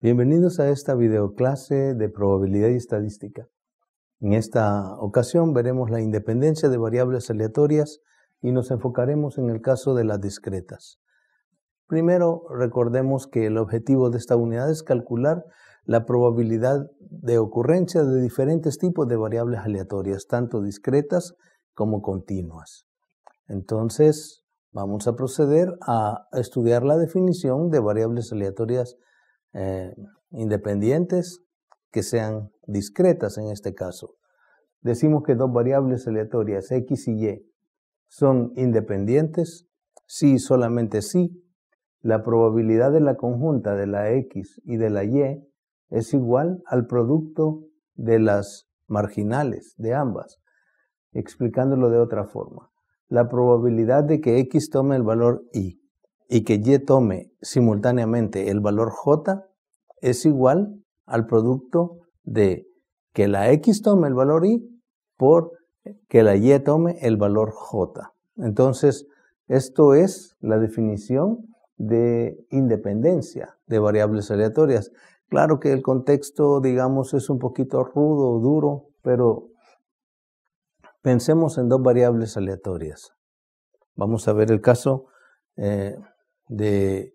Bienvenidos a esta videoclase de probabilidad y estadística. En esta ocasión veremos la independencia de variables aleatorias y nos enfocaremos en el caso de las discretas. Primero, recordemos que el objetivo de esta unidad es calcular la probabilidad de ocurrencia de diferentes tipos de variables aleatorias, tanto discretas como continuas. Entonces, vamos a proceder a estudiar la definición de variables aleatorias independientes que sean discretas en este caso. Decimos que dos variables aleatorias X y Y son independientes si y solamente si la probabilidad de la conjunta de la X y de la Y es igual al producto de las marginales de ambas. Explicándolo de otra forma, la probabilidad de que X tome el valor Y y que Y tome simultáneamente el valor J es igual al producto de que la X tome el valor Y por que la Y tome el valor J. Entonces, esto es la definición de independencia de variables aleatorias. Claro que el contexto, digamos, es un poquito rudo o duro, pero pensemos en dos variables aleatorias. Vamos a ver el caso de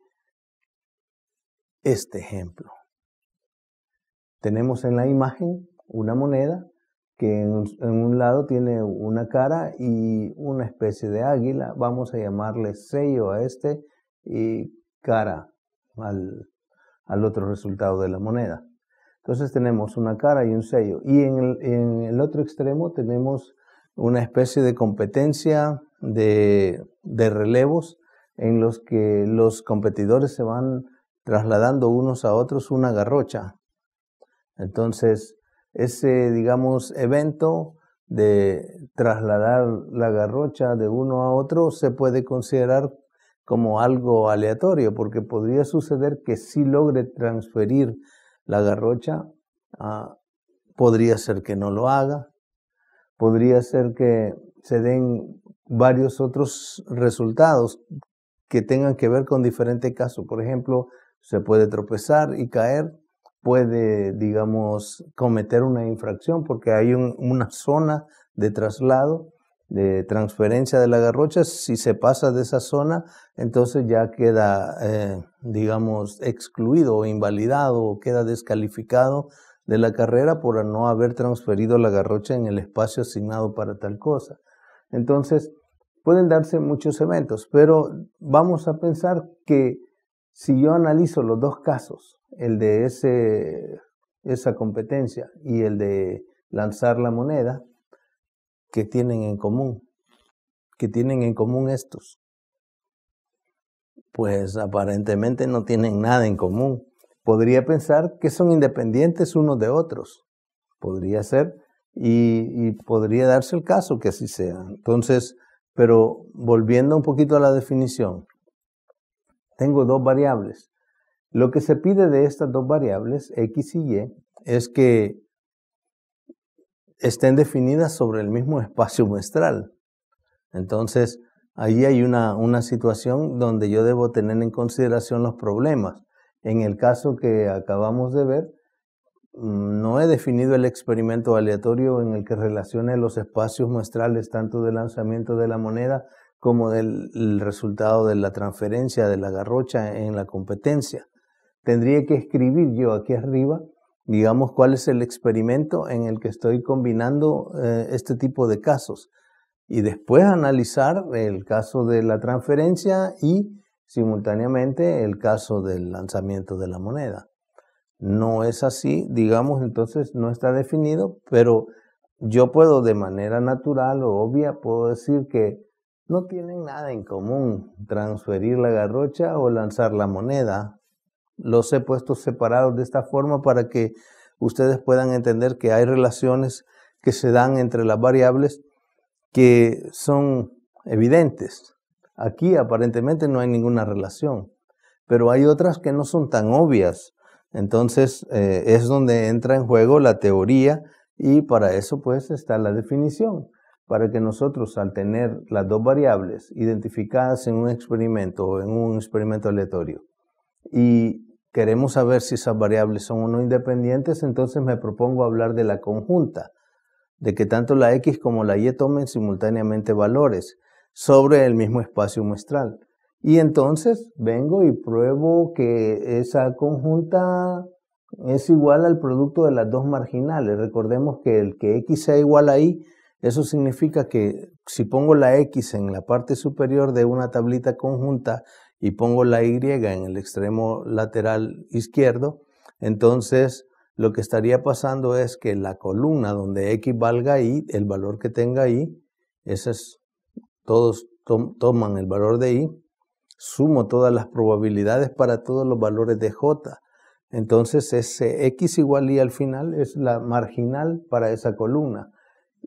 este ejemplo. Tenemos en la imagen una moneda que en un lado tiene una cara y una especie de águila. Vamos a llamarle sello a este y cara al otro resultado de la moneda. Entonces tenemos una cara y un sello. Y en el otro extremo tenemos una especie de competencia de relevos en los que los competidores se van trasladando unos a otros una garrocha. Entonces, ese, digamos, evento de trasladar la garrocha de uno a otro se puede considerar como algo aleatorio, porque podría suceder que si logre transferir la garrocha, podría ser que no lo haga, podría ser que se den varios otros resultados que tengan que ver con diferentes casos. Por ejemplo, se puede tropezar y caer, puede, digamos, cometer una infracción porque hay una zona de traslado, de transferencia de la garrocha. Si se pasa de esa zona, entonces ya queda, digamos, excluido o invalidado o queda descalificado de la carrera por no haber transferido la garrocha en el espacio asignado para tal cosa. Entonces, pueden darse muchos eventos, pero vamos a pensar que si yo analizo los dos casos, el de esa competencia y el de lanzar la moneda, ¿qué tienen en común? ¿Qué tienen en común estos? Pues aparentemente no tienen nada en común. Podría pensar que son independientes unos de otros. Podría ser y podría darse el caso que así sea. Entonces, pero volviendo un poquito a la definición, tengo dos variables. Lo que se pide de estas dos variables, X y Y, es que estén definidas sobre el mismo espacio muestral. Entonces, ahí hay una situación donde yo debo tener en consideración los problemas. En el caso que acabamos de ver, no he definido el experimento aleatorio en el que relacione los espacios muestrales tanto del lanzamiento de la moneda como del resultado de la transferencia de la garrocha en la competencia. Tendría que escribir yo aquí arriba, digamos, cuál es el experimento en el que estoy combinando este tipo de casos y después analizar el caso de la transferencia y simultáneamente el caso del lanzamiento de la moneda. No es así, digamos, entonces no está definido, pero yo puedo de manera natural o obvia, puedo decir que no tienen nada en común transferir la garrocha o lanzar la moneda. Los he puesto separados de esta forma para que ustedes puedan entender que hay relaciones que se dan entre las variables que son evidentes. Aquí aparentemente no hay ninguna relación, pero hay otras que no son tan obvias. Entonces es donde entra en juego la teoría y para eso pues está la definición. Para que nosotros al tener las dos variables identificadas en un experimento o en un experimento aleatorio y queremos saber si esas variables son o no independientes, entonces me propongo hablar de la conjunta, de que tanto la X como la Y tomen simultáneamente valores sobre el mismo espacio muestral. Y entonces vengo y pruebo que esa conjunta es igual al producto de las dos marginales. Recordemos que el que X sea igual a Y, eso significa que si pongo la X en la parte superior de una tablita conjunta y pongo la Y en el extremo lateral izquierdo, entonces lo que estaría pasando es que la columna donde X valga Y, el valor que tenga Y, todos toman el valor de Y, sumo todas las probabilidades para todos los valores de J. Entonces ese X igual Y al final es la marginal para esa columna.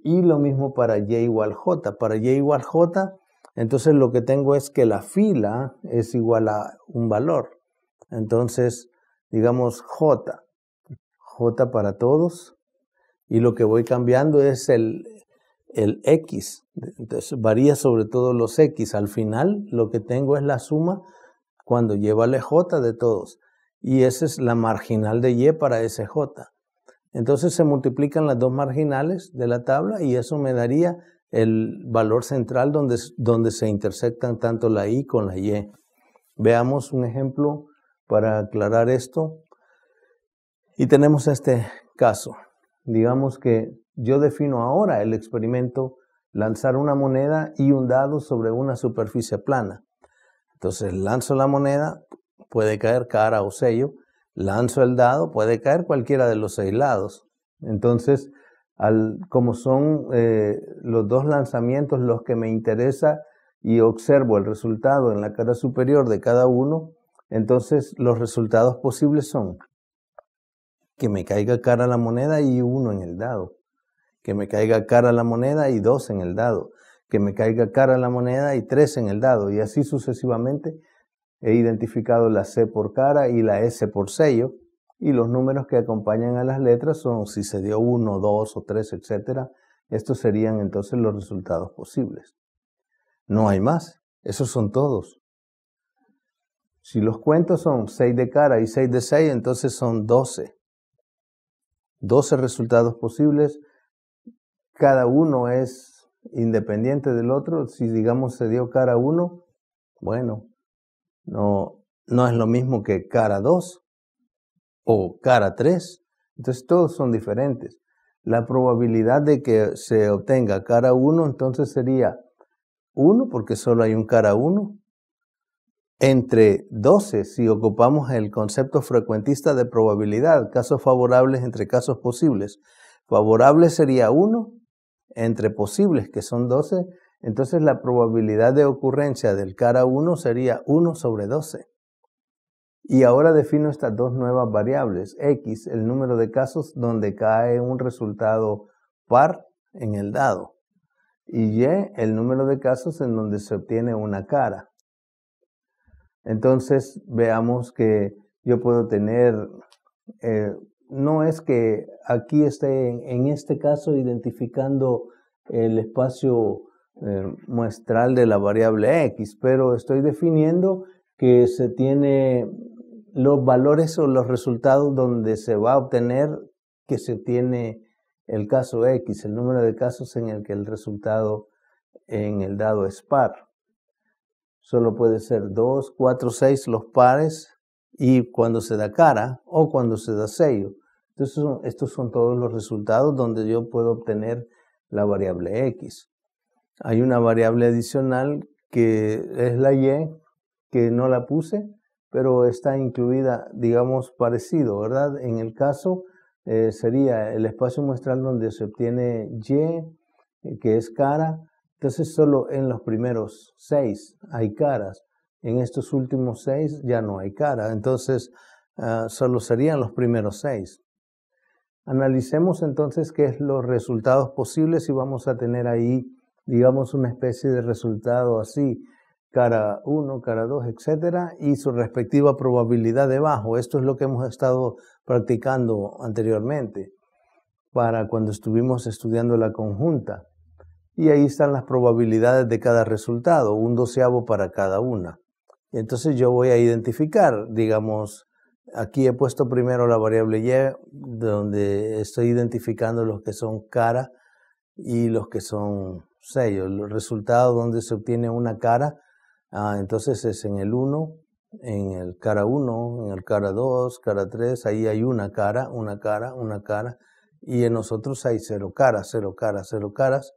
Y lo mismo para Y igual J. Para Y igual J, entonces lo que tengo es que la fila es igual a un valor. Entonces, digamos J para todos. Y lo que voy cambiando es el X. Entonces varía sobre todo los X. Al final lo que tengo es la suma cuando Y vale J de todos. Y esa es la marginal de Y para ese J. Entonces se multiplican las dos marginales de la tabla y eso me daría el valor central donde se intersectan tanto la Y con la Y. Veamos un ejemplo para aclarar esto. Y tenemos este caso. Digamos que yo defino ahora el experimento, lanzar una moneda y un dado sobre una superficie plana. Entonces lanzo la moneda, puede caer cara o sello. Lanzo el dado, puede caer cualquiera de los 6 lados. Entonces, como son los dos lanzamientos los que me interesa y observo el resultado en la cara superior de cada uno, entonces los resultados posibles son que me caiga cara la moneda y 1 en el dado, que me caiga cara la moneda y 2 en el dado, que me caiga cara la moneda y 3 en el dado, y así sucesivamente. He identificado la C por cara y la S por sello, y los números que acompañan a las letras son si se dio 1, 2 o 3, etc. Estos serían entonces los resultados posibles. No hay más, esos son todos. Si los cuentos son 6 de cara y 6 de sello, entonces son 12. 12 resultados posibles, cada uno es independiente del otro. Si digamos se dio cara 1, bueno, no es lo mismo que cara 2 o cara 3. Entonces todos son diferentes. La probabilidad de que se obtenga cara 1 entonces sería 1 porque solo hay un cara 1 entre 12 si ocupamos el concepto frecuentista de probabilidad, casos favorables entre casos posibles. Favorable sería 1 entre posibles que son 12. Entonces la probabilidad de ocurrencia del cara 1 sería 1 sobre 12. Y ahora defino estas dos nuevas variables. X, el número de casos donde cae un resultado par en el dado. Y Y, el número de casos en donde se obtiene una cara. Entonces veamos que yo puedo tener, no es que aquí esté en este caso identificando el espacio muestral de la variable X, pero estoy definiendo que se tiene los valores o los resultados donde se va a obtener que se tiene el caso X, el número de casos en el que el resultado en el dado es par. Solo puede ser 2, 4, 6 los pares y cuando se da cara o cuando se da sello. Entonces estos son todos los resultados donde yo puedo obtener la variable X. Hay una variable adicional que es la Y, que no la puse, pero está incluida, digamos, parecido, ¿verdad? En el caso sería el espacio muestral donde se obtiene Y, que es cara. Entonces solo en los primeros 6 hay caras. En estos últimos 6 ya no hay cara. Entonces solo serían los primeros 6. Analicemos entonces qué es los resultados posibles y vamos a tener ahí, digamos, una especie de resultado así, cara 1, cara 2, etcétera, y su respectiva probabilidad debajo. Esto es lo que hemos estado practicando anteriormente para cuando estuvimos estudiando la conjunta. Y ahí están las probabilidades de cada resultado, un 12avo para cada una. Entonces yo voy a identificar, digamos, Aquí he puesto primero la variable y, donde estoy identificando los que son cara y los que son sello. El resultado donde se obtiene una cara, entonces es en el 1, en el cara 1, en el cara 2, cara 3, ahí hay una cara, y en nosotros hay 0 caras, 0 caras, 0 caras.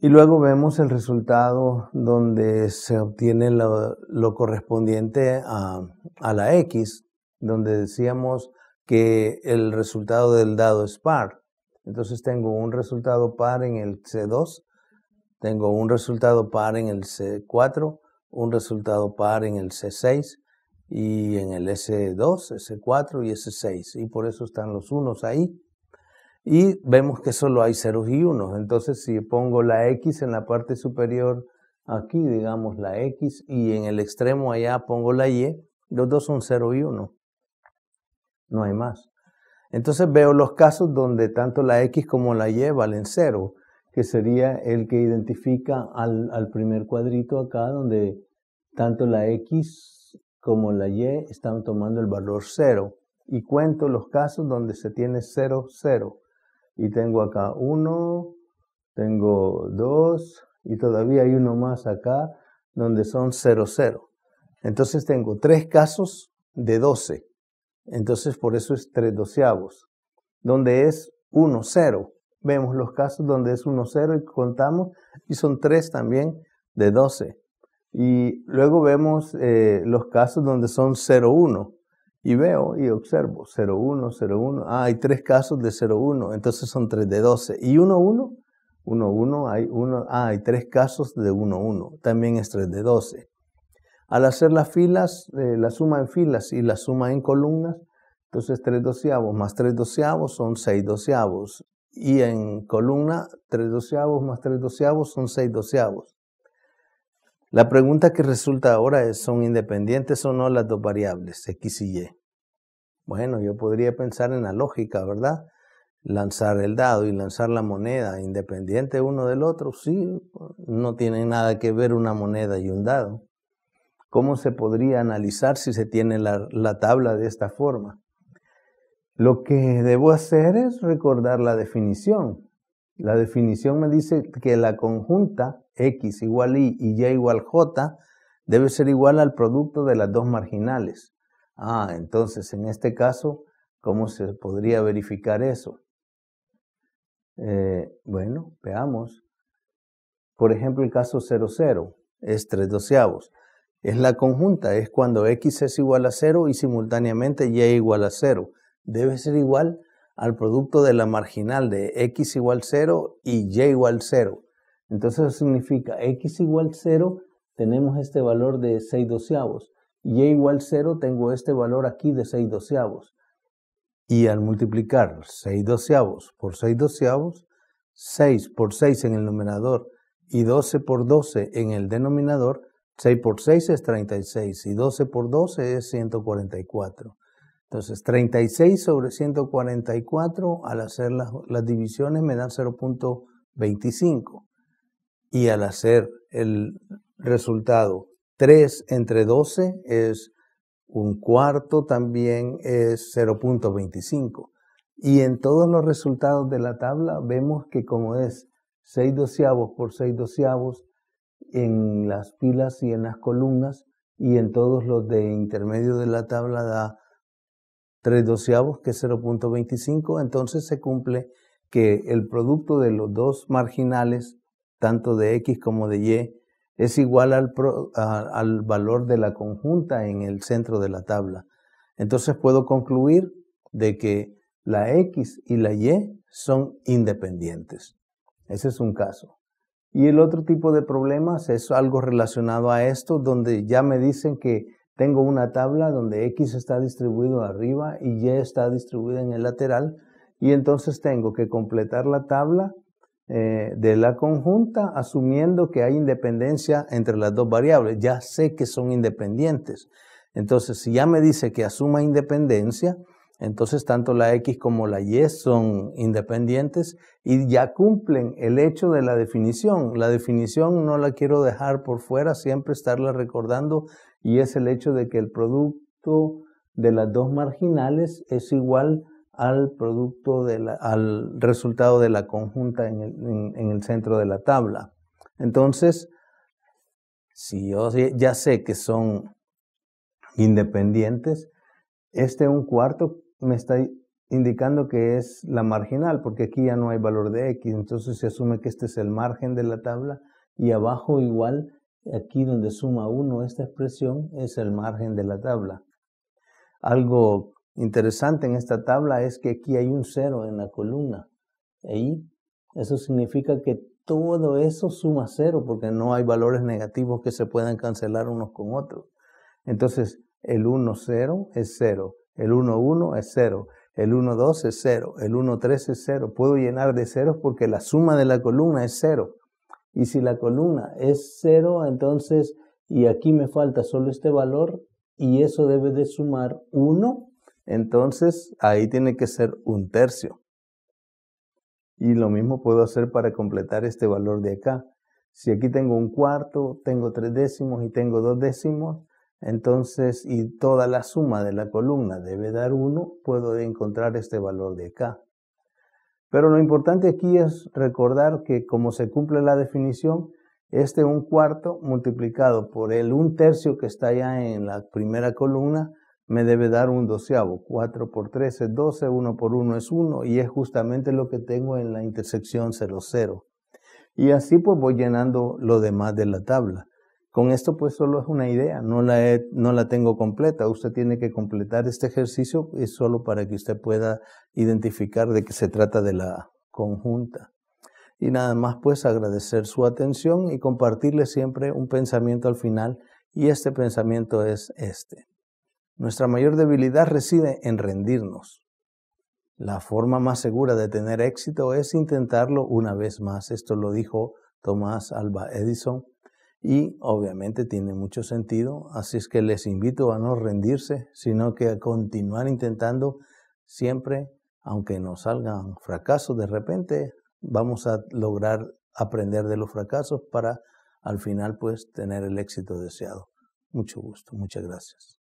Y luego vemos el resultado donde se obtiene lo correspondiente a la X, donde decíamos que el resultado del dado es par. Entonces tengo un resultado par en el C2, tengo un resultado par en el C4, un resultado par en el C6 y en el S2, S4 y S6. Y por eso están los unos ahí. Y vemos que solo hay ceros y unos. Entonces, si pongo la X en la parte superior, aquí digamos la X, y en el extremo allá pongo la Y, los dos son 0 y 1. No hay más. Entonces veo los casos donde tanto la X como la Y valen 0, que sería el que identifica al primer cuadrito acá, donde tanto la X como la Y están tomando el valor 0. Y cuento los casos donde se tiene 0, 0. Y tengo acá 1, tengo 2 y todavía hay uno más acá donde son 0, 0. Entonces tengo 3 casos de 12. Entonces por eso es 3 doceavos. Donde es 1, 0. Vemos los casos donde es 1, 0 y contamos y son 3 también de 12. Y luego vemos los casos donde son 0, 1. Y veo y observo 0, 1, 0, 1. Hay 3 casos de 0, 1. Entonces son 3 de 12. Y 1, 1. 1, 1. Hay 3 casos de 1, 1. También es 3 de 12. Al hacer las filas, la suma en filas y la suma en columnas, entonces 3 doceavos más 3 doceavos son 6 doceavos. Y en columna, 3 doceavos más 3 doceavos son 6 doceavos. La pregunta que resulta ahora es, ¿son independientes o no las dos variables, X y Y? Bueno, yo podría pensar en la lógica, ¿verdad? Lanzar el dado y lanzar la moneda, independiente uno del otro, sí, no tienen nada que ver una moneda y un dado. ¿Cómo se podría analizar si se tiene la tabla de esta forma? Lo que debo hacer es recordar la definición. La definición me dice que la conjunta X igual Y y Y igual J debe ser igual al producto de las dos marginales. Entonces en este caso, ¿cómo se podría verificar eso? Bueno, veamos. Por ejemplo, el caso 0, 0 es 3 doceavos. Es la conjunta, es cuando X es igual a 0 y simultáneamente Y igual a 0. Debe ser igual al producto de la marginal de X igual 0 y Y igual 0. Entonces eso significa X igual 0, tenemos este valor de 6 doceavos. Y igual 0, tengo este valor aquí de 6 doceavos. Y al multiplicar 6 doceavos por 6 doceavos, 6 por 6 en el numerador y 12 por 12 en el denominador, 6 por 6 es 36 y 12 por 12 es 144. Entonces 36 sobre 144 al hacer las divisiones me dan 0.25. Y al hacer el resultado 3 entre 12 es un cuarto, también es 0.25. Y en todos los resultados de la tabla vemos que como es 6 doceavos por 6 doceavos en las filas y en las columnas, y en todos los de intermedio de la tabla da 3 doceavos, que es 0.25, entonces se cumple que el producto de los dos marginales, tanto de X como de Y, es igual al valor de la conjunta en el centro de la tabla. Entonces puedo concluir de que la X y la Y son independientes. Ese es un caso. Y el otro tipo de problemas es algo relacionado a esto, donde ya me dicen que tengo una tabla donde X está distribuido arriba y Y está distribuida en el lateral, y entonces tengo que completar la tabla de la conjunta asumiendo que hay independencia entre las dos variables. Ya sé que son independientes. Entonces, si ya me dice que asuma independencia, entonces tanto la X como la Y son independientes y ya cumplen el hecho de la definición. La definición no la quiero dejar por fuera, siempre estarla recordando, y es el hecho de que el producto de las dos marginales es igual al producto al resultado de la conjunta en el centro de la tabla. Entonces, si yo ya sé que son independientes, este 1/4 me está indicando que es la marginal, porque aquí ya no hay valor de x, entonces se asume que este es el margen de la tabla, y abajo igual, aquí donde suma 1 esta expresión, es el margen de la tabla. Algo interesante en esta tabla es que aquí hay un 0 en la columna. Ahí, eso significa que todo eso suma 0, porque no hay valores negativos que se puedan cancelar unos con otros. Entonces, el 1, 0 es 0, el 1, 1 es 0, el 1, 2 es 0, el 1, 3 es 0. Puedo llenar de ceros porque la suma de la columna es 0. Y si la columna es 0, entonces, y aquí me falta solo este valor, y eso debe de sumar 1, entonces ahí tiene que ser 1/3. Y lo mismo puedo hacer para completar este valor de acá. Si aquí tengo 1/4, tengo 3 décimos y tengo 2 décimos, entonces, y toda la suma de la columna debe dar 1, puedo encontrar este valor de acá. Pero lo importante aquí es recordar que como se cumple la definición, este 1/4 multiplicado por el 1/3 que está allá en la primera columna me debe dar 1/12. 4 por 3 es 12, 1 por 1 es 1, y es justamente lo que tengo en la intersección 0, 0. Y así pues voy llenando lo demás de la tabla. Con esto pues solo es una idea, no la tengo completa. Usted tiene que completar este ejercicio, es solo para que usted pueda identificar de qué se trata de la conjunta. Y nada más pues agradecer su atención y compartirle siempre un pensamiento al final, y este pensamiento es este. Nuestra mayor debilidad reside en rendirnos. La forma más segura de tener éxito es intentarlo una vez más. Esto lo dijo Thomas Alva Edison y obviamente tiene mucho sentido. Así es que les invito a no rendirse, sino que a continuar intentando siempre, aunque nos salgan fracasos de repente, vamos a lograr aprender de los fracasos para al final pues tener el éxito deseado. Mucho gusto, muchas gracias.